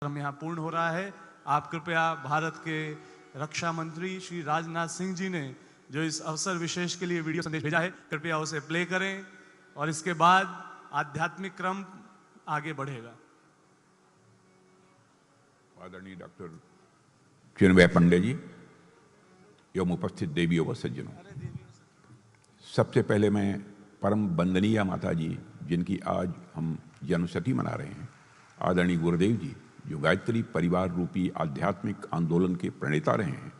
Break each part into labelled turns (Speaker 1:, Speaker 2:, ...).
Speaker 1: यहाँ पूर्ण हो रहा है। आप कृपया भारत के रक्षा मंत्री श्री राजनाथ सिंह जी ने जो इस अवसर विशेष के लिए वीडियो संदेश भेजा है, कृपया उसे प्ले करें और इसके बाद आध्यात्मिक क्रम आगे बढ़ेगा।
Speaker 2: आदरणीय डॉक्टर चिन्मय पंडे जी, एवं उपस्थित देवियों व सज्जनों, सबसे पहले मैं परम वंदनीय माता जी, जिनकी आज हम जन्मशती मना रहे हैं, आदरणीय गुरुदेव जी, जो गायत्री परिवार रूपी आध्यात्मिक आंदोलन के प्रणेता रहे हैं,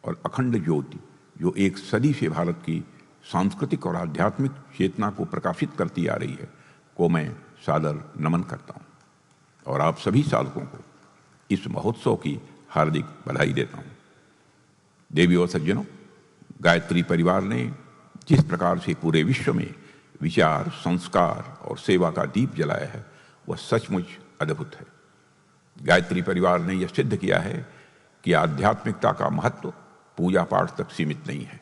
Speaker 2: और अखंड ज्योति, जो एक सदी से भारत की सांस्कृतिक और आध्यात्मिक चेतना को प्रकाशित करती आ रही है, को मैं सादर नमन करता हूँ और आप सभी साधकों को इस महोत्सव की हार्दिक बधाई देता हूँ। देवी और सज्जनों, गायत्री परिवार ने जिस प्रकार से पूरे विश्व में विचार, संस्कार और सेवा का दीप जलाया है, वह सचमुच अद्भुत है। गायत्री परिवार ने यह सिद्ध किया है कि आध्यात्मिकता का महत्व पूजा पाठ तक सीमित नहीं है,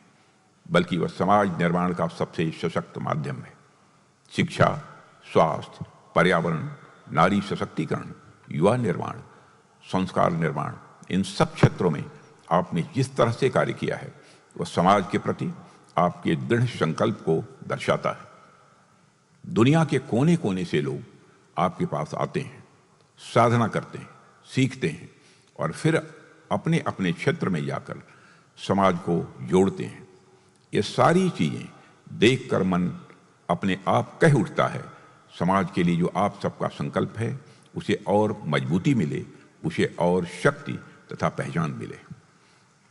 Speaker 2: बल्कि वह समाज निर्माण का सबसे सशक्त माध्यम है। शिक्षा, स्वास्थ्य, पर्यावरण, नारी सशक्तिकरण, युवा निर्माण, संस्कार निर्माण, इन सब क्षेत्रों में आपने जिस तरह से कार्य किया है, वह समाज के प्रति आपके दृढ़ संकल्प को दर्शाता है। दुनिया के कोने कोने से लोग आपके पास आते हैं, साधना करते हैं, सीखते हैं और फिर अपने अपने क्षेत्र में जाकर समाज को जोड़ते हैं। ये सारी चीजें देखकर मन अपने आप कह उठता है, समाज के लिए जो आप सबका संकल्प है, उसे और मजबूती मिले, उसे और शक्ति तथा पहचान मिले।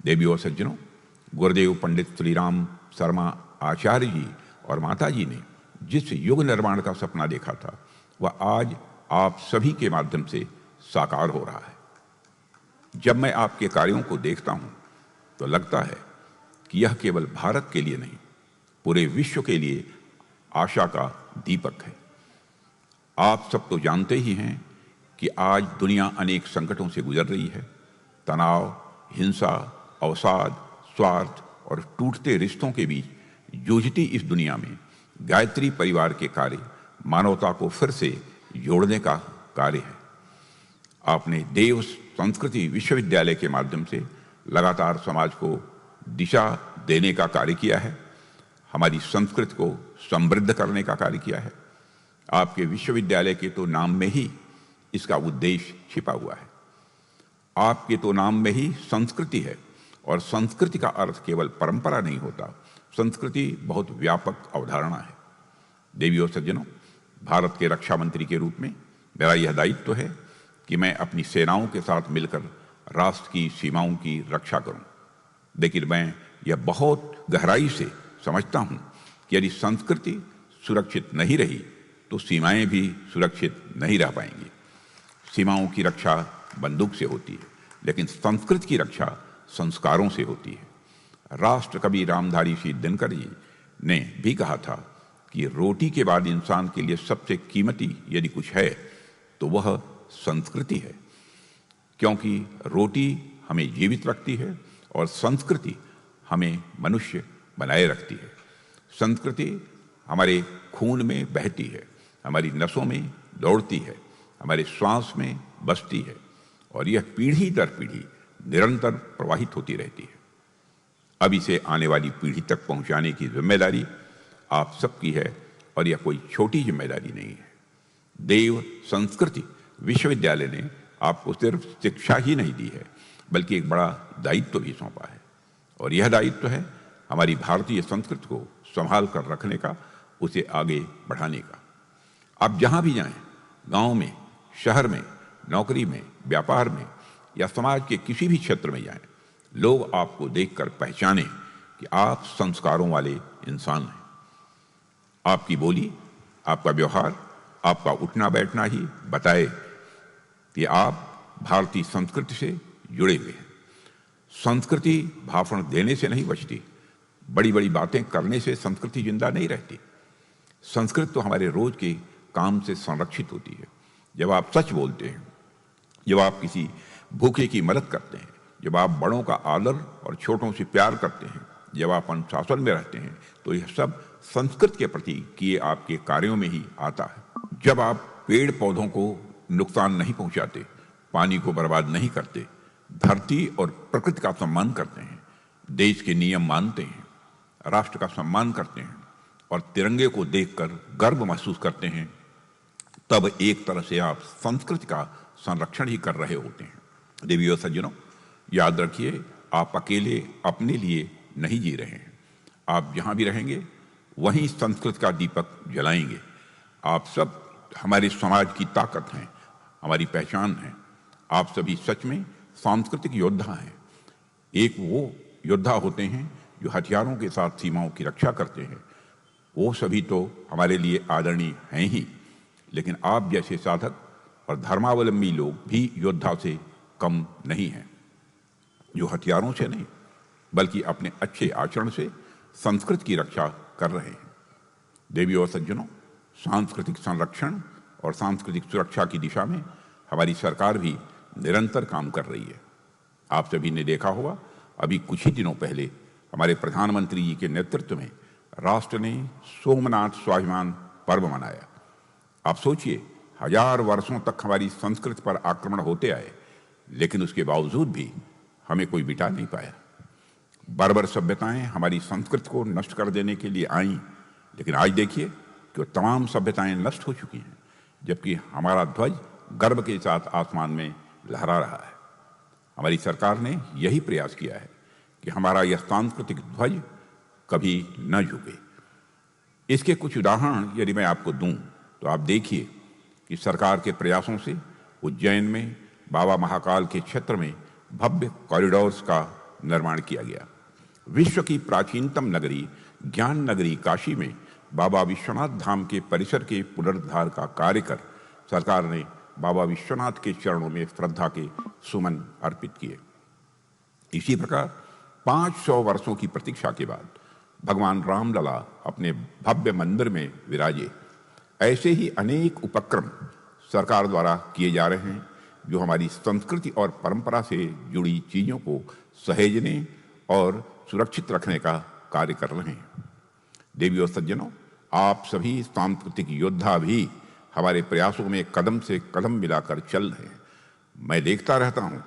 Speaker 2: देवी और सज्जनों, गुरुदेव पंडित श्री राम शर्मा आचार्य जी और माता जी ने जिस युग निर्माण का सपना देखा था, वह आज आप सभी के माध्यम से साकार हो रहा है। जब मैं आपके कार्यों को देखता हूं, तो लगता है कि यह केवल भारत के लिए नहीं, पूरे विश्व के लिए आशा का दीपक है। आप सब तो जानते ही हैं कि आज दुनिया अनेक संकटों से गुजर रही है। तनाव, हिंसा, अवसाद, स्वार्थ और टूटते रिश्तों के बीच जूझती इस दुनिया में गायत्री परिवार के कार्य मानवता को फिर से जोड़ने का कार्य है। आपने देव संस्कृति विश्वविद्यालय के माध्यम से लगातार समाज को दिशा देने का कार्य किया है, हमारी संस्कृति को समृद्ध करने का कार्य किया है। आपके विश्वविद्यालय के तो नाम में ही इसका उद्देश्य छिपा हुआ है। आपके तो नाम में ही संस्कृति है, और संस्कृति का अर्थ केवल परंपरा नहीं होता, संस्कृति बहुत व्यापक अवधारणा है। देवी और सज्जनों, भारत के रक्षा मंत्री के रूप में मेरा यह दायित्व है कि मैं अपनी सेनाओं के साथ मिलकर राष्ट्र की सीमाओं की रक्षा करूं। लेकिन मैं यह बहुत गहराई से समझता हूं कि यदि संस्कृति सुरक्षित नहीं रही, तो सीमाएं भी सुरक्षित नहीं रह पाएंगी। सीमाओं की रक्षा बंदूक से होती है, लेकिन संस्कृति की रक्षा संस्कारों से होती है। राष्ट्र कवि रामधारी सिंह दिनकर जी ने भी कहा था कि रोटी के बाद इंसान के लिए सबसे कीमती यदि कुछ है, तो वह संस्कृति है, क्योंकि रोटी हमें जीवित रखती है और संस्कृति हमें मनुष्य बनाए रखती है। संस्कृति हमारे खून में बहती है, हमारी नसों में दौड़ती है, हमारे श्वास में बसती है, और यह पीढ़ी दर पीढ़ी निरंतर प्रवाहित होती रहती है। अब इसे आने वाली पीढ़ी तक पहुंचाने की जिम्मेदारी आप सबकी है, और यह कोई छोटी जिम्मेदारी नहीं है। देव संस्कृति विश्वविद्यालय ने आपको सिर्फ शिक्षा ही नहीं दी है, बल्कि एक बड़ा दायित्व भी सौंपा है, और यह दायित्व है हमारी भारतीय संस्कृति को संभाल कर रखने का, उसे आगे बढ़ाने का। आप जहां भी जाएं, गांव में, शहर में, नौकरी में, व्यापार में या समाज के किसी भी क्षेत्र में जाएं, लोग आपको देखकर पहचानें कि आप संस्कारों वाले इंसान हैं। आपकी बोली, आपका व्यवहार, आपका उठना बैठना ही बताए कि आप भारतीय संस्कृति से जुड़े हुए हैं। संस्कृति भाषण देने से नहीं बचती, बड़ी बड़ी बातें करने से संस्कृति जिंदा नहीं रहती। संस्कृति तो हमारे रोज के काम से संरक्षित होती है। जब आप सच बोलते हैं, जब आप किसी भूखे की मदद करते हैं, जब आप बड़ों का आदर और छोटों से प्यार करते हैं, जब आप अनुशासन में रहते हैं, तो यह सब संस्कृति के प्रति किए आपके कार्यों में ही आता है। जब आप पेड़ पौधों को नुकसान नहीं पहुंचाते, पानी को बर्बाद नहीं करते, धरती और प्रकृति का सम्मान करते हैं, देश के नियम मानते हैं, राष्ट्र का सम्मान करते हैं और तिरंगे को देखकर गर्व महसूस करते हैं, तब एक तरह से आप संस्कृति का संरक्षण ही कर रहे होते हैं। देवियों सज्जनों, याद रखिए, आप अकेले अपने लिए नहीं जी रहे हैं। आप जहां भी रहेंगे वहीं संस्कृति का दीपक जलाएंगे। आप सब हमारे समाज की ताकत हैं, हमारी पहचान है। आप सभी सच में सांस्कृतिक योद्धा हैं। एक वो योद्धा होते हैं जो हथियारों के साथ सीमाओं की रक्षा करते हैं। वो सभी तो हमारे लिए आदरणीय हैं ही, लेकिन आप जैसे साधक और धर्मावलंबी लोग भी योद्धा से कम नहीं हैं, जो हथियारों से नहीं बल्कि अपने अच्छे आचरण से संस्कृति की रक्षा कर रहे हैं। देवी और सज्जनों, सांस्कृतिक संरक्षण और सांस्कृतिक सुरक्षा की दिशा में हमारी सरकार भी निरंतर काम कर रही है। आप सभी ने देखा होगा, अभी कुछ ही दिनों पहले हमारे प्रधानमंत्री जी के नेतृत्व में राष्ट्र ने सोमनाथ स्वाभिमान पर्व मनाया। आप सोचिए, 1000 वर्षों तक हमारी संस्कृति पर आक्रमण होते आए, लेकिन उसके बावजूद भी हमें कोई बिटा नहीं पाया। बर्बर सभ्यताएं हमारी संस्कृति को नष्ट कर देने के लिए आईं, लेकिन आज देखिए कि वो तमाम सभ्यताएं नष्ट हो चुकी हैं, जबकि हमारा ध्वज गर्व के साथ आसमान में लहरा रहा है। हमारी सरकार ने यही प्रयास किया है कि हमारा यह सांस्कृतिक ध्वज कभी न झुके। इसके कुछ उदाहरण यदि मैं आपको दूं तो आप देखिए कि सरकार के प्रयासों से उज्जैन में बाबा महाकाल के क्षेत्र में भव्य कॉरिडोर्स का निर्माण किया गया। विश्व की प्राचीनतम नगरी ज्ञान नगरी काशी में बाबा विश्वनाथ धाम के परिसर के पुनरुद्धार का कार्य कर सरकार ने बाबा विश्वनाथ के चरणों में श्रद्धा के सुमन अर्पित किए। इसी प्रकार 500 वर्षों की प्रतीक्षा के बाद भगवान रामलला अपने भव्य मंदिर में विराजे। ऐसे ही अनेक उपक्रम सरकार द्वारा किए जा रहे हैं जो हमारी संस्कृति और परंपरा से जुड़ी चीजों को सहेजने और सुरक्षित रखने का कार्य कर रहे हैं। देवी और सज्जनों, आप सभी सांस्कृतिक योद्धा भी हमारे प्रयासों में कदम से कदम मिलाकर चल रहे हैं। मैं देखता रहता हूं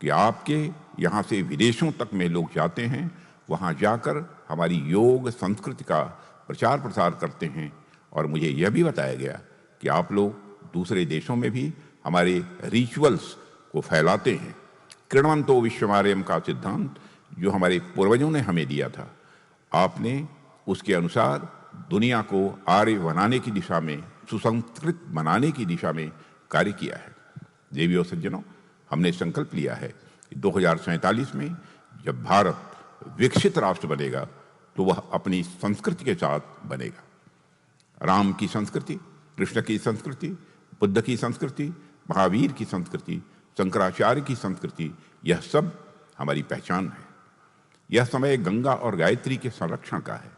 Speaker 2: कि आपके यहाँ से विदेशों तक में लोग जाते हैं, वहां जाकर हमारी योग संस्कृति का प्रचार प्रसार करते हैं और मुझे यह भी बताया गया कि आप लोग दूसरे देशों में भी हमारे रिचुअल्स को फैलाते हैं। कृण्वन्तो विश्वमार्यम का सिद्धांत जो हमारे पूर्वजों ने हमें दिया था, आपने उसके अनुसार दुनिया को आर्य बनाने की दिशा में, सुसंस्कृत बनाने की दिशा में कार्य किया है। देवी और सज्जनों, हमने संकल्प लिया है कि 2047 में जब भारत विकसित राष्ट्र बनेगा तो वह अपनी संस्कृति के साथ बनेगा। राम की संस्कृति, कृष्ण की संस्कृति, बुद्ध की संस्कृति, महावीर की संस्कृति, शंकराचार्य की संस्कृति, यह सब हमारी पहचान है। यह समय गंगा और गायत्री के संरक्षण का है।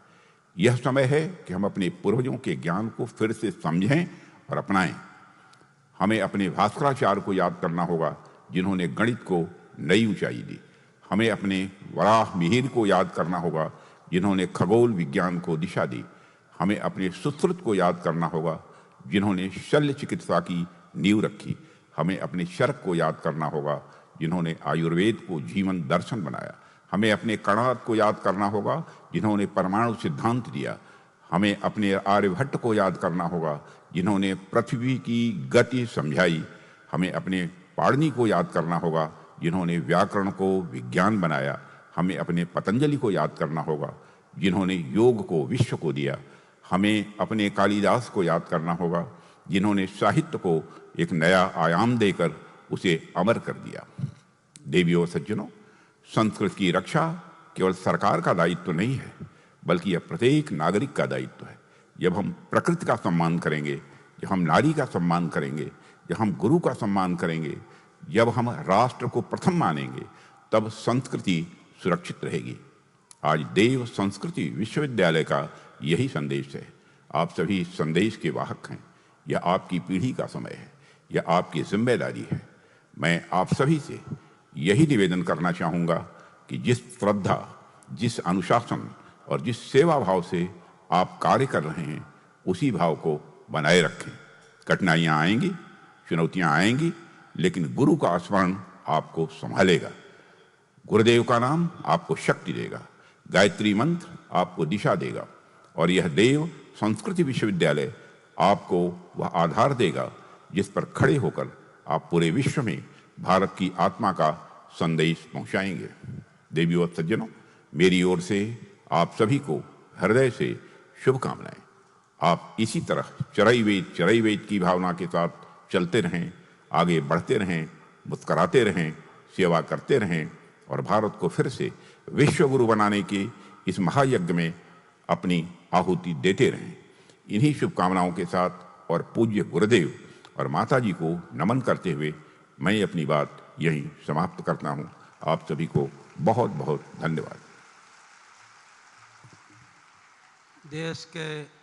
Speaker 2: यह समय है कि हम अपने पूर्वजों के ज्ञान को फिर से समझें और अपनाएं। हमें अपने भास्कराचार्य को याद करना होगा जिन्होंने गणित को नई ऊंचाई दी। हमें अपने वराह मिहिर को याद करना होगा जिन्होंने खगोल विज्ञान को दिशा दी। हमें अपने सुश्रुत को याद करना होगा जिन्होंने शल्य चिकित्सा की नींव रखी। हमें अपने शरक को याद करना होगा जिन्होंने आयुर्वेद को जीवन दर्शन बनाया। हमें अपने कणाद को याद करना होगा जिन्होंने परमाणु सिद्धांत दिया। हमें अपने आर्यभट्ट को याद करना होगा जिन्होंने पृथ्वी की गति समझाई। हमें अपने पाणिनि को याद करना होगा जिन्होंने व्याकरण को विज्ञान बनाया। हमें अपने पतंजलि को याद करना होगा जिन्होंने योग को विश्व को दिया। हमें अपने कालिदास को याद करना होगा जिन्होंने साहित्य को एक नया आयाम देकर उसे अमर कर दिया। देवियों और सज्जनों, संस्कृति की रक्षा केवल सरकार का दायित्व नहीं है, बल्कि यह प्रत्येक नागरिक का दायित्व है। जब हम प्रकृति का सम्मान करेंगे, जब हम नारी का सम्मान करेंगे, जब हम गुरु का सम्मान करेंगे, जब हम राष्ट्र को प्रथम मानेंगे, तब संस्कृति सुरक्षित रहेगी। आज देव संस्कृति विश्वविद्यालय का यही संदेश है। आप सभी इस संदेश के वाहक हैं। यह आपकी पीढ़ी का समय है, यह आपकी जिम्मेदारी है। मैं आप सभी से यही निवेदन करना चाहूँगा कि जिस श्रद्धा, जिस अनुशासन और जिस सेवा भाव से आप कार्य कर रहे हैं, उसी भाव को बनाए रखें। कठिनाइयाँ आएंगी, चुनौतियाँ आएंगी, लेकिन गुरु का स्मरण आपको संभालेगा। गुरुदेव का नाम आपको शक्ति देगा, गायत्री मंत्र आपको दिशा देगा और यह देव संस्कृति विश्वविद्यालय आपको वह आधार देगा जिस पर खड़े होकर आप पूरे विश्व में भारत की आत्मा का संदेश पहुंचाएंगे। देवियों और सज्जनों, मेरी ओर से आप सभी को हृदय से शुभकामनाएं। आप इसी तरह चरई वेद की भावना के साथ चलते रहें, आगे बढ़ते रहें, मुस्कराते रहें, सेवा करते रहें और भारत को फिर से विश्व गुरु बनाने के इस महायज्ञ में अपनी आहुति देते रहें। इन्हीं शुभकामनाओं के साथ और पूज्य गुरुदेव और माता जी को नमन करते हुए मैं अपनी बात यहीं समाप्त करता हूं। आप सभी को बहुत बहुत धन्यवाद।
Speaker 3: देश के